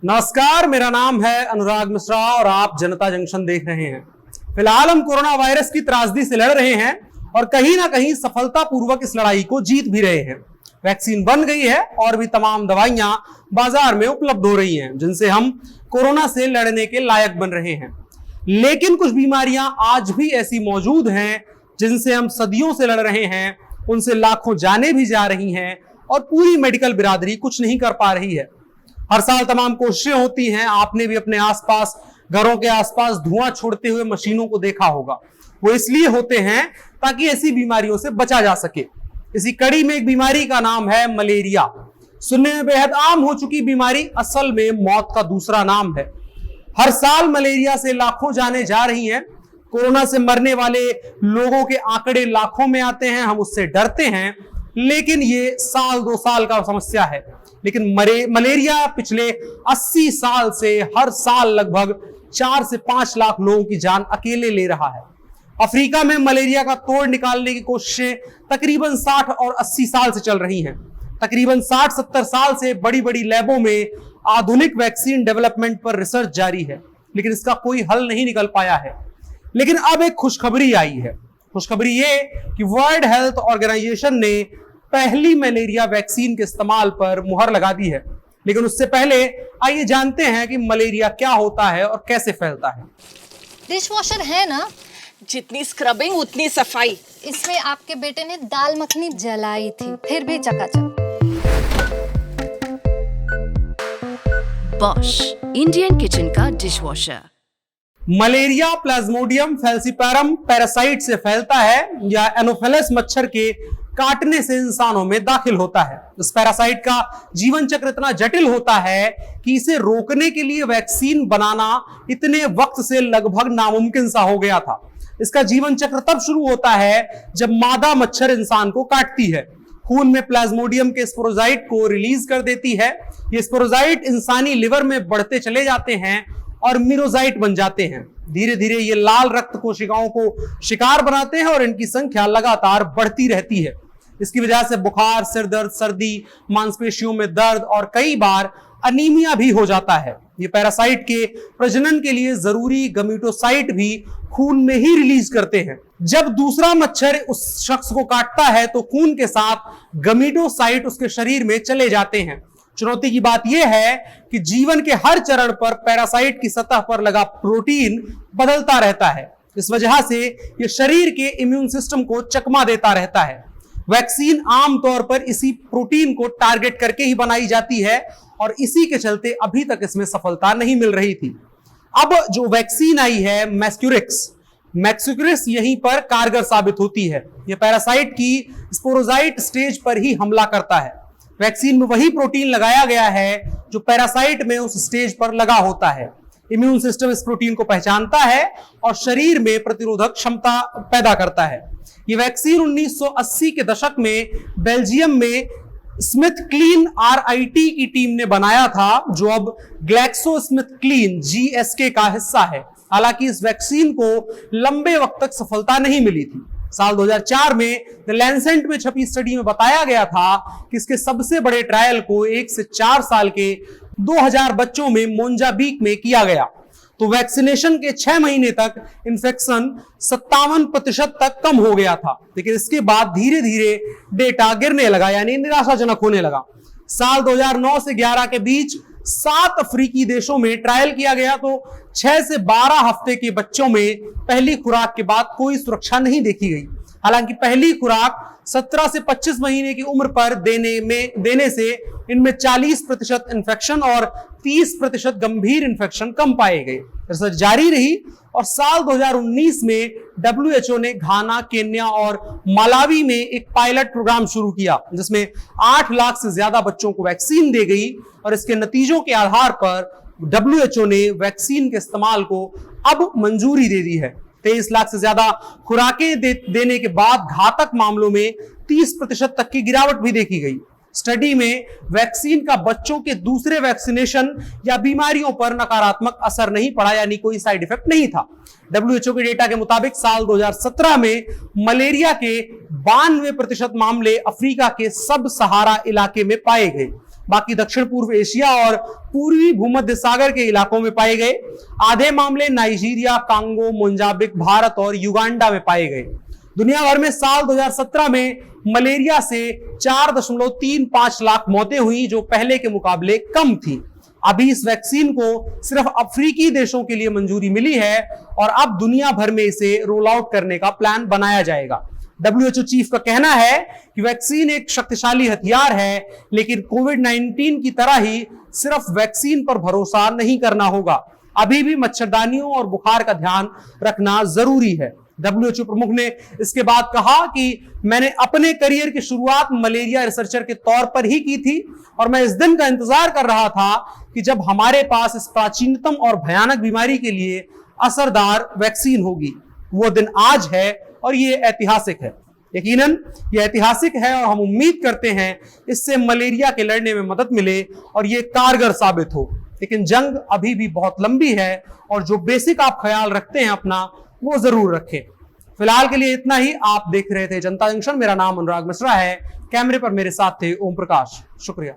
नमस्कार, मेरा नाम है अनुराग मिश्रा और आप जनता जंक्शन देख रहे हैं। फिलहाल हम कोरोना वायरस की त्रासदी से लड़ रहे हैं और कहीं ना कहीं सफलतापूर्वक इस लड़ाई को जीत भी रहे हैं। वैक्सीन बन गई है और भी तमाम दवाइयां बाजार में उपलब्ध हो रही हैं, जिनसे हम कोरोना से लड़ने के लायक बन रहे हैं। लेकिन कुछ बीमारियां आज भी ऐसी मौजूद हैं जिनसे हम सदियों से लड़ रहे हैं, उनसे लाखों जानें भी जा रही हैं और पूरी मेडिकल बिरादरी कुछ नहीं कर पा रही है। हर साल तमाम कोशिशें होती हैं। आपने भी अपने आसपास, घरों के आसपास धुआं छोड़ते हुए मशीनों को देखा होगा। वो इसलिए होते हैं ताकि ऐसी बीमारियों से बचा जा सके। इसी कड़ी में एक बीमारी का नाम है मलेरिया। सुनने में बेहद आम हो चुकी बीमारी असल में मौत का दूसरा नाम है। हर साल मलेरिया से लाखों जानें जा रही हैं। कोरोना से मरने वाले लोगों के आंकड़े लाखों में आते हैं। हम उससे डरते हैं, लेकिन ये साल 2 साल का समस्या है। लेकिन मलेरिया पिछले 80 साल से हर साल लगभग 4 से 5 लाख लोगों की जान अकेले ले रहा है। अफ्रीका में मलेरिया का तोड़ निकालने की कोशिशें तकरीबन 60 और 80 साल से चल रही हैं। तकरीबन 60-70 साल से बड़ी बड़ी लैबों में आधुनिक वैक्सीन डेवलपमेंट पर रिसर्च जारी है, लेकिन इसका कोई हल नहीं निकल पाया है। लेकिन अब एक खुशखबरी आई है। खुशखबरी ये कि वर्ल्ड हेल्थ ऑर्गेनाइजेशन ने पहली मलेरिया वैक्सीन के इस्तेमाल पर मुहर लगा दी है। लेकिन उससे पहले आइए जानते हैं कि मलेरिया क्या होता है और कैसे फैलता है। डिश वॉशर है ना, जितनी स्क्रबिंग उतनी सफाई। इसमें आपके बेटे ने दाल मखनी जलाई थी, फिर भी चकाचक। बॉश इंडियन किचन का dishwasher. Malaria plasmodium falciparum parasite से फैलता है या एनोफेलस मच्छर के काटने से इंसानों में दाखिल होता है। इस पैरासाइट का जीवन चक्र इतना जटिल होता है कि इसे रोकने के लिए वैक्सीन बनाना इतने वक्त से लगभग नामुमकिन सा हो गया था। इसका जीवन चक्र तब शुरू होता है जब मादा मच्छर इंसान को काटती है। खून में प्लाज्मोडियम के स्पोरोजाइट को रिलीज कर देती है। ये स्पोरोजाइट इंसानी लिवर में बढ़ते चले जाते हैं और मीरोजाइट बन जाते हैं। धीरे धीरे ये लाल रक्त कोशिकाओं को शिकार बनाते हैं और इनकी संख्या लगातार बढ़ती रहती है। इसकी वजह से बुखार, सिर दर्द, सर्दी, मांसपेशियों में दर्द और कई बार अनीमिया भी हो जाता है। ये पैरासाइट के प्रजनन के लिए जरूरी गमीटोसाइट भी खून में ही रिलीज करते हैं। जब दूसरा मच्छर उस शख्स को काटता है तो खून के साथ गमीटोसाइट उसके शरीर में चले जाते हैं। चुनौती की बात यह है कि जीवन के हर चरण पर पैरासाइट की सतह पर लगा प्रोटीन बदलता रहता है। इस वजह से यह शरीर के इम्यून सिस्टम को चकमा देता रहता है। वैक्सीन आमतौर पर इसी प्रोटीन को टारगेट करके ही बनाई जाती है और इसी के चलते अभी तक इसमें सफलता नहीं मिल रही थी। अब जो वैक्सीन आई है मैक्सिक्रिस यहीं पर कारगर साबित होती है। यह पैरासाइट की स्पोरोजाइट स्टेज पर ही हमला करता है। वैक्सीन में वही प्रोटीन लगाया गया है जो पैरासाइट में उस स्टेज पर लगा होता है। इम्यून सिस्टम इस प्रोटीन को पहचानता है और शरीर में प्रतिरोधक क्षमता पैदा करता है। ये वैक्सीन 1980 के दशक में बेल्जियम में स्मिथक्लीन RIT की टीम ने बनाया था, जो अब ग्लैक्सोस्मिथक्लीन GSK का हिस्सा है। हालांकि इस वैक्सीन को लंबे वक्त तक सफलता नहीं मिली थी। साल 2004 में द लैंसेट में छपी स्टडी में बताया गया था कि इसके सबसे बड़े ट्रायल को 1 से 4 साल के 2000 बच्चों में मोजाम्बिक में किया गया। तो वैक्सीनेशन के 6 महीने तक इन्फेक्शन 57% तक कम हो गया था। लेकिन इसके बाद धीरे धीरे डेटा गिरने लगा, यानी निराशाजनक होने लगा। साल 2009 से 11 के बीच 7 अफ्रीकी देशों में ट्रायल किया गया तो 6 से 12 हफ्ते के बच्चों में पहली खुराक के बाद कोई सुरक्षा नहीं देखी गई। हालांकि पहली खुराक 17 से 25 महीने की उम्र पर देने से इनमें 40% इन्फेक्शन और 30% गंभीर इन्फेक्शन कम पाए गए। रिसर्च जारी रही और साल 2019 में WHO ने घाना, केन्या और मालावी में एक पायलट प्रोग्राम शुरू किया, जिसमें 8 लाख से ज्यादा बच्चों को वैक्सीन दी गई और इसके नतीजों के आधार पर WHO ने वैक्सीन के इस्तेमाल को अब मंजूरी दे दी है। 23 लाख से ज्यादा खुराकें देने के बाद घातक मामलों में 30% तक की गिरावट भी देखी गई। स्टडी में वैक्सीन का बच्चों के दूसरे वैक्सीनेशन या बीमारियों पर नकारात्मक असर नहीं पड़ा, यानी कोई साइड इफेक्ट नहीं था। WHO के डेटा के मुताबिक साल 2017 में मलेरिया के 92% मामले अफ्रीका के सब सहारा इलाके में पाए गए। बाकी दक्षिण पूर्व एशिया और पूर्वी भूमध्य सागर के इलाकों में पाए गए। आधे मामले नाइजीरिया, कांगो, मोजाम्बिक, भारत और युगांडा में पाए गए। दुनिया भर में साल 2017 में मलेरिया से 4.35 लाख मौतें हुई, जो पहले के मुकाबले कम थी। अभी इस वैक्सीन को सिर्फ अफ्रीकी देशों के लिए मंजूरी मिली है और अब दुनिया भर में इसे रोल आउट करने का प्लान बनाया जाएगा। WHO चीफ का कहना है कि वैक्सीन एक शक्तिशाली हथियार है, लेकिन कोविड-19 की तरह ही सिर्फ वैक्सीन पर भरोसा नहीं करना होगा। अभी भी मच्छरदानियों और बुखार का ध्यान रखना जरूरी है। WHO प्रमुख ने इसके बाद कहा कि मैंने अपने करियर की शुरुआत मलेरिया रिसर्चर के तौर पर ही की थी और मैं इस दिन का इंतजार कर रहा था कि जब हमारे पास इस प्राचीनतम और भयानक बीमारी के लिए असरदार वैक्सीन होगी। वो दिन आज है और ये ऐतिहासिक है। यकीनन ये ऐतिहासिक है और हम उम्मीद करते हैं इससे मलेरिया के लड़ने में मदद मिले और ये कारगर साबित हो। लेकिन जंग अभी भी बहुत लंबी है और जो बेसिक आप ख्याल रखते हैं अपना, वो जरूर रखें। फिलहाल के लिए इतना ही। आप देख रहे थे जनता जंक्शन। मेरा नाम अनुराग मिश्रा है। कैमरे पर मेरे साथ थे ओम प्रकाश। शुक्रिया।